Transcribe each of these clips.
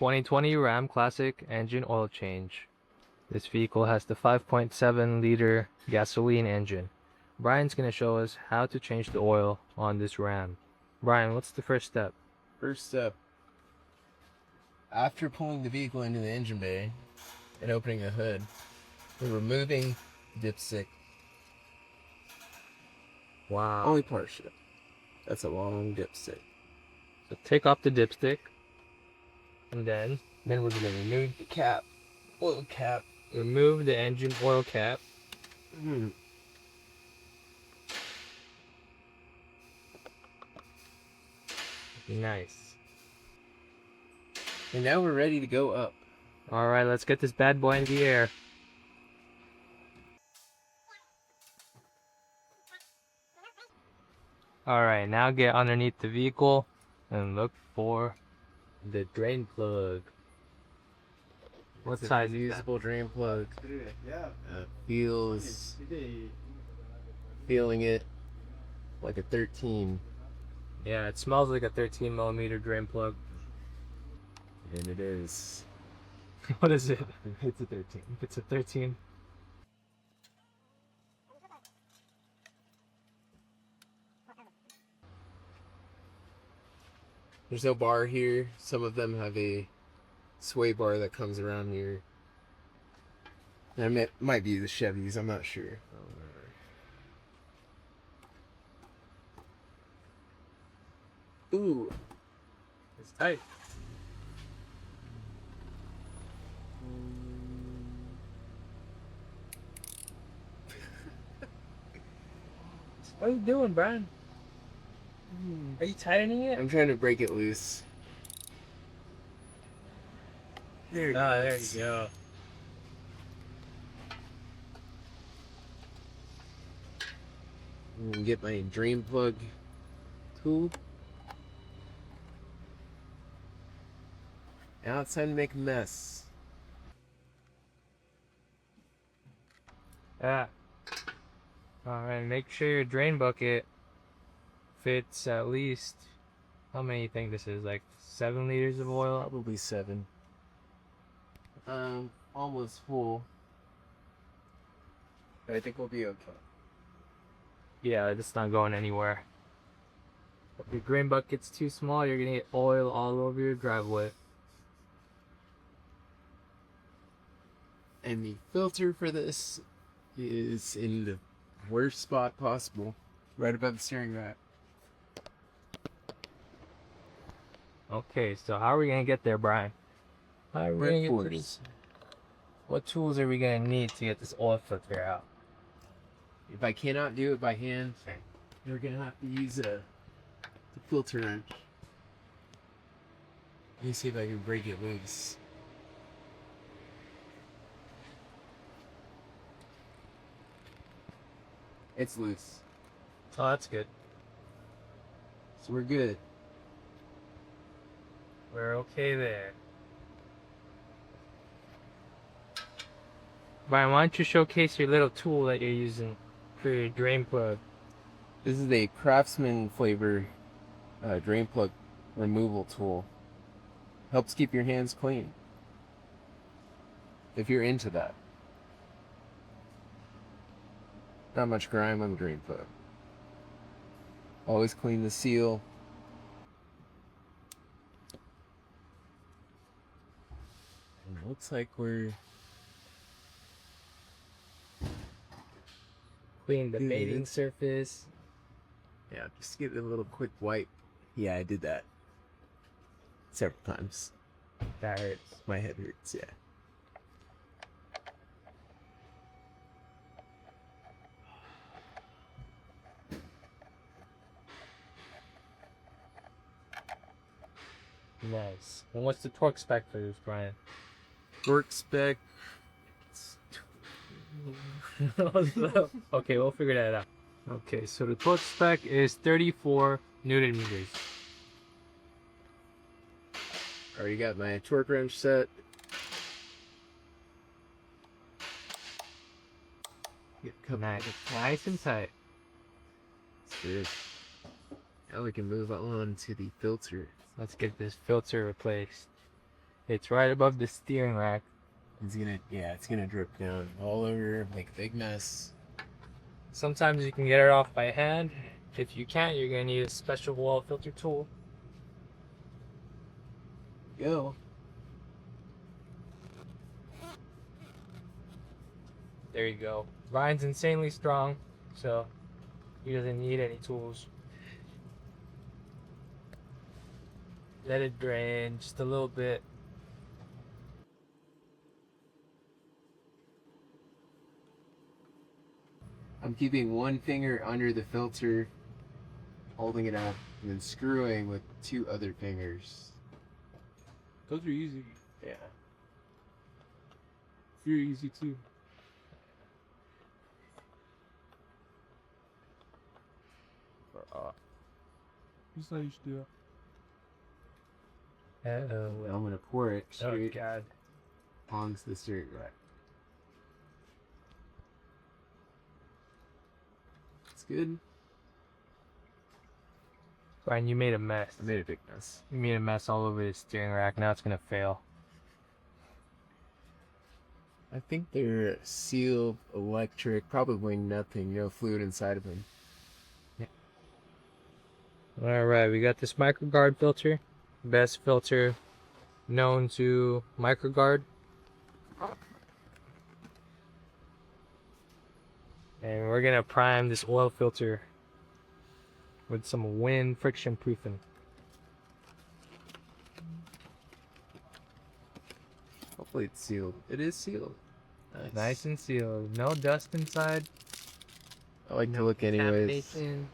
2020 Ram Classic engine oil change. This vehicle has the 5.7 liter gasoline engine. Brian's going to show us how to change the oil on this Ram. Brian, what's the first step? First step, after pulling the vehicle into the engine bay and opening the hood, we're removing the dipstick. Wow. Only partial. That's a long dipstick. So take off the dipstick. And then Then we're going to remove the cap, oil cap. remove the engine oil cap. Nice. And now we're ready to go up. Alright, let's get this bad boy in the air. Alright, now get underneath the vehicle and look for the drain plug. What It's a size is that? usable drain plug. Feeling it like a 13. Yeah, it smells like a 13 millimeter drain plug. And it is. What is it? It's a 13. It's a 13. There's no bar here. Some of them have a sway bar that comes around here. And it might be the Chevys, I'm not sure. Ooh, It's tight. What are you doing, Brian? Are you tightening it? I'm trying to break it loose. There it There goes. you go. I'm gonna get my drain plug tool. Now it's time to make a mess. Yeah. Alright, make sure your drain bucket fits at least, how many do you think this is? Like 7 liters of oil? Probably 7. Almost full. But I think we'll be okay. Yeah, it's not going anywhere. If your drain bucket's too small, you're gonna get oil all over your driveway. And the filter for this is in the worst spot possible, right above the steering rack. Okay, so how are we gonna get there, Brian? How are we gonna get to this? What tools are we gonna need to get this oil filter out? If I cannot do it by hand, you're gonna have to use the filter wrench. Let me see if I can break it loose. It's loose, Oh, that's good. so we're good. We're okay there. Brian, why don't you showcase your little tool that you're using for your drain plug? This is a Craftsman flavor drain plug removal tool. Helps keep your hands clean. If you're into that. Not much grime on the drain plug. Always clean the seal. And it looks like we're Clean the Good. mating surface. yeah, just give it a little quick wipe. Yeah, I did that several times. That hurts. My head hurts, yeah. Nice. And what's the torque spec for this, Brian? Torque spec. Okay, we'll figure that out. Okay, so the torque spec is 34 Newton meters. Already got my torque wrench set. Nice and tight. That's good. Now we can move on to the filter. Let's get this filter replaced. It's right above the steering rack. It's gonna drip down all over, make a big mess. Sometimes you can get it off by hand. If you can't, you're gonna need a special oil filter tool. Go. There you go. Ryan's insanely strong, so he doesn't need any tools. Let it drain just a little bit. I'm keeping one finger under the filter, holding it up, and then screwing with 2 other fingers. Those are easy. Yeah. You're easy too. Just how you should do it. I'm gonna pour it Oh straight god. onto the steering rack. It's good. Ryan, you made a mess. I made a big mess. You made a mess all over the steering rack. Now it's gonna fail. I think they're sealed electric, probably nothing, no fluid inside of them. Alright, we got this MicroGuard filter. Best filter known to MicroGuard. And we're gonna prime this oil filter with some wind friction proofing. Hopefully it's sealed. It is sealed. Nice and sealed. No dust inside. I like to look anyways. Contamination.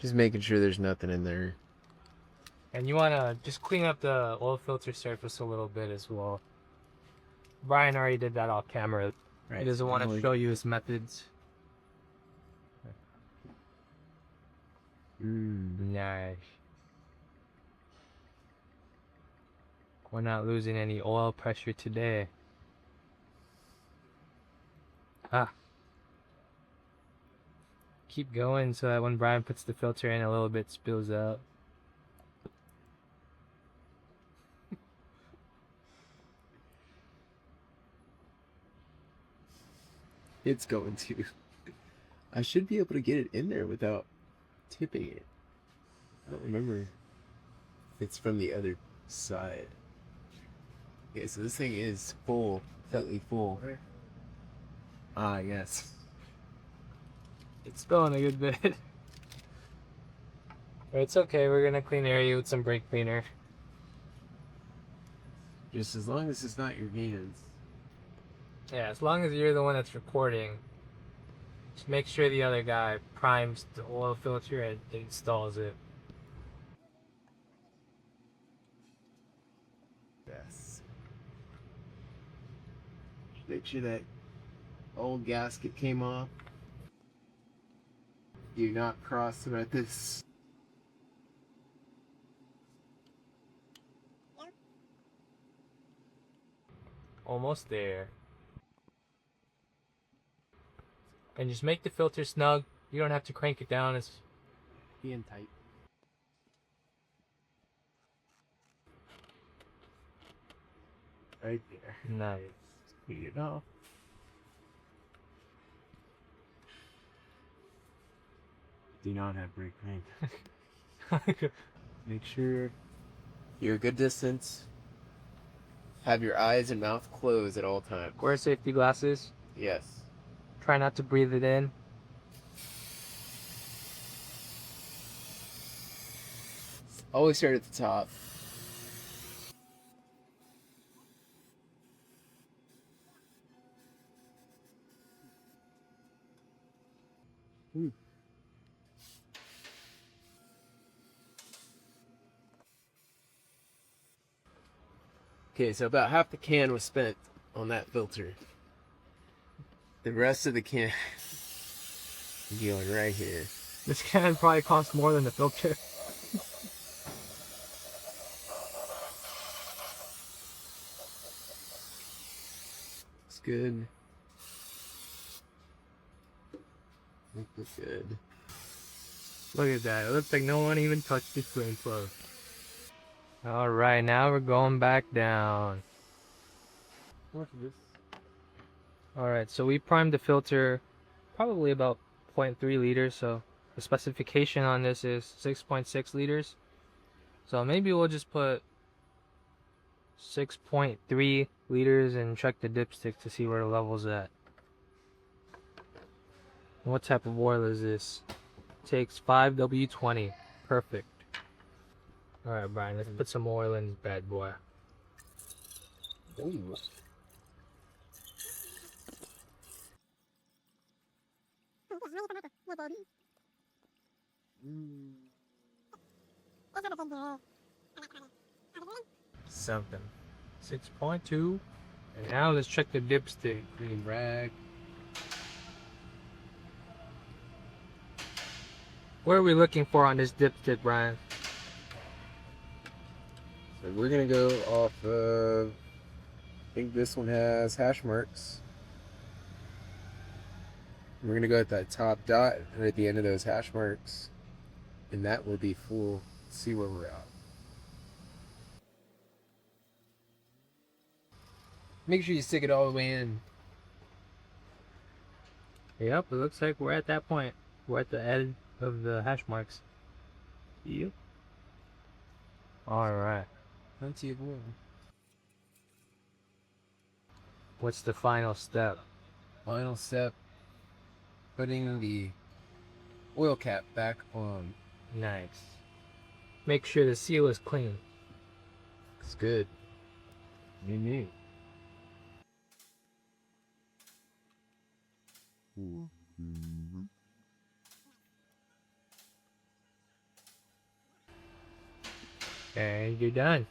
Just making sure there's nothing in there. And you wanna just clean up the oil filter surface a little bit as well. Brian already did that off camera. Right. He doesn't want to show you his methods. Nice. We're not losing any oil pressure today. Keep going so that when Brian puts the filter in, a little bit spills out. It's going to. I should be able to get it in there without tipping it. I don't remember if it's from the other side. Okay, so this thing is full, slightly full. Ah, yes. It's spilling a good bit. But it's okay, we're gonna clean area with some brake cleaner. Just as long as it's not your hands. Yeah, as long as you're the one that's recording, just make sure the other guy primes the oil filter and installs it. Yes. Make sure that old gasket came off. Do not cross them at this. Almost there. And just make the filter snug. You don't have to crank it down. It's Being tight. Right there. nice. Speed it off. Do not have brake crank. Make sure you're a good distance. Have your eyes and mouth closed at all times. Wear safety glasses. Yes. Try not to breathe it in. Always start at the top. Okay, so about half the can was spent on that filter. The rest of the can is going right here. This can probably cost more than the filter. It's good. Looks good. Look at that. It looks like no one even touched this flame flow. Alright, now we're going back down. How much is this? Alright, so we primed the filter probably about 0.3 liters, so the specification on this is 6.6 liters. So maybe we'll just put 6.3 liters and check the dipstick to see where the level's at. What type of oil is this? Takes 5W20. Perfect. Alright, Brian, let's put some oil in this bad boy. Ooh. Something. 6.2. And now let's check the dipstick. Green rag. What are we looking for on this dipstick, Brian? So we're gonna go off of. I think this one has hash marks. We're gonna go at that top dot and at the end of those hash marks, and that will be full. See where we're at. Make sure you stick it all the way in. Yep, it looks like we're at that point. We're at the end of the hash marks. Yep. Alright. Plenty of oil. What's the final step? Final step: putting the oil cap back on. Nice. Make sure the seal is clean. It's good. Neat. And you're done.